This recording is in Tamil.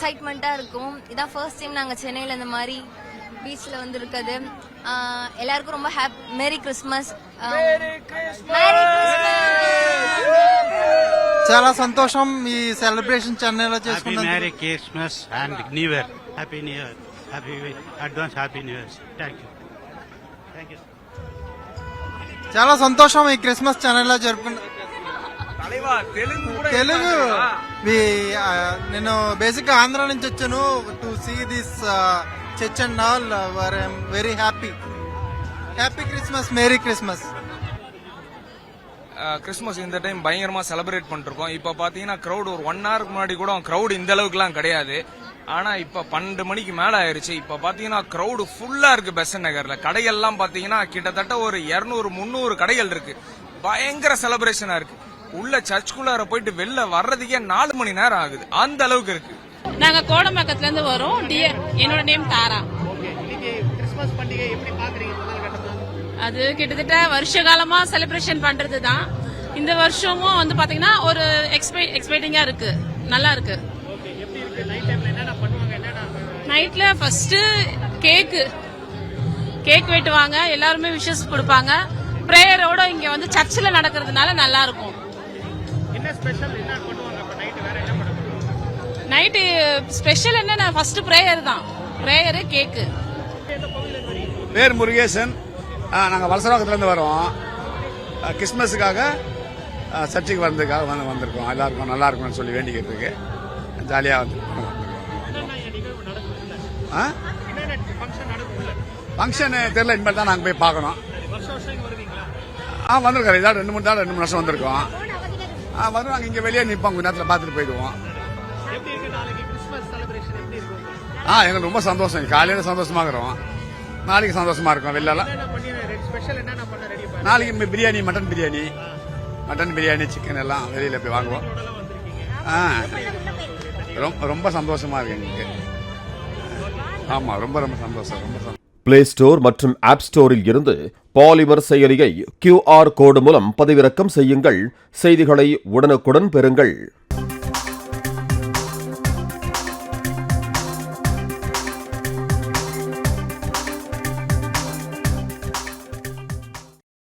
எக்ஸைட்மெண்ட்டாக இருக்கும். இதான் ஃபர்ஸ்ட் டைம் நாங்கள் சென்னையில் இந்த மாதிரி பீச்சில் வந்து இருக்குது. எல்லாருக்கும் ரொம்ப மேரி கிறிஸ்மஸ். చాలా సంతోషం ఈ సెలబ్రేషన్ చెన్నైలో చేసుకున్నాం. Merry Christmas and new year. Happy new year. Happy advance happy new year. Thank you. చాలా సంతోషం ఈ క్రిస్మస్ చెన్నైలో జరుపుకున్నా. తెలుగు నేను బేసిక్ ఆంధ్ర నుంచి వచ్చాను. To see this church and all very happy. Happy Christmas, merry Christmas. Christmas இந்த டைம் பயங்கரமா செலிப்ரேட் பண்ணிருக்கோம். இப்ப பாத்தீங்கன்னா கிரௌட் ஒரு 1 hour முன்னாடி கூட கிரௌட் இந்த அளவுக்குலாம் கிடையாது. ஆனா இப்ப 12 மணிக்கு மேல ஆயிருச்சு. இப்ப பாத்தீங்கன்னா கிரௌடு ஃபுல்லா இருக்கு. பெசன்ட் நகர்ல கடைகள்லாம் பாத்தீங்கன்னா கிட்டத்தட்ட ஒரு 200-300 கடைகள் இருக்கு. பயங்கர செலிப்ரேஷனா இருக்கு. உள்ள சர்ச்சுக்குள்ளார போயிட்டு வெளில வர்றதுக்கே 4 மணி நேரம் ஆகுது. அந்த அளவுக்கு இருக்கு. நாங்க கோடம்பாக்கத்துல இருந்து வரோம். என்னோட நேம் தாரா. கிறிஸ்மஸ் பண்டிகை எப்படி பாக்குறீங்க? அது கிட்டத்தட்ட வருஷ காலமா செலிப்ரேஷன் பண்றது தான். இந்த வருஷமும் வந்து பாத்தீங்கன்னா ஒரு எக்ஸ்பெக்டிங்கா இருக்கு. நல்லா இருக்கு. நைட்ல ஃபர்ஸ்ட் கேக் வெட்டுவாங்க. எல்லாருமே விஷஸ் கொடுப்பாங்க. பிரேயரோட இங்க வந்து சர்ச்சில் நடக்கிறதுனால நல்லா இருக்கும். நைட்டு ஸ்பெஷல் என்ன, ஃபர்ஸ்ட் பிரேயர் தான். பிரேயரு, கேக்கு. பேர் முருகேசன். நாங்கள் வலசராக்கத்துலேருந்து வரோம். கிறிஸ்மஸுக்காக சர்ச்சுக்கு வந்ததுக்காக வந்திருக்கோம். எல்லாருக்கும் நல்லா இருக்கும்னு சொல்லி வேண்டிக்கிறதுக்கு ஜாலியாக வந்துருக்கோம். ஃபங்க்ஷன் தெரியல, இனிமேல் தான் நாங்கள் போய் பார்க்கணும். வந்திருக்கோம். இதாக 2-3 வருஷம் வந்திருக்கோம். வருவாங்க, இங்கே வெளியே நிற்போம். கொஞ்ச நேரத்தில் பார்த்துட்டு போயிடுவோம். எங்களுக்கு ரொம்ப சந்தோஷம். காலையில் சந்தோஷமாக இருக்கிறோம். நாளைக்கு சந்தோஷமா இருக்கும். வெளிலலாம் நாளைக்கு பிரியாணி, மட்டன் பிரியாணி, சிக்கன் எல்லாம் வெளியில போய் வாங்குவோம். ரொம்ப சந்தோஷமா இருக்கு எங்களுக்கு. ஆமா, ரொம்ப சந்தோஷம். பிளே ஸ்டோர் மற்றும் ஆப் ஸ்டோரில் இருந்து பாலிமர் செயலியை QR கோடு மூலம் பதிவிறக்கம் செய்யுங்கள். செய்திகளை உடனுக்குடன் பெறுங்கள்.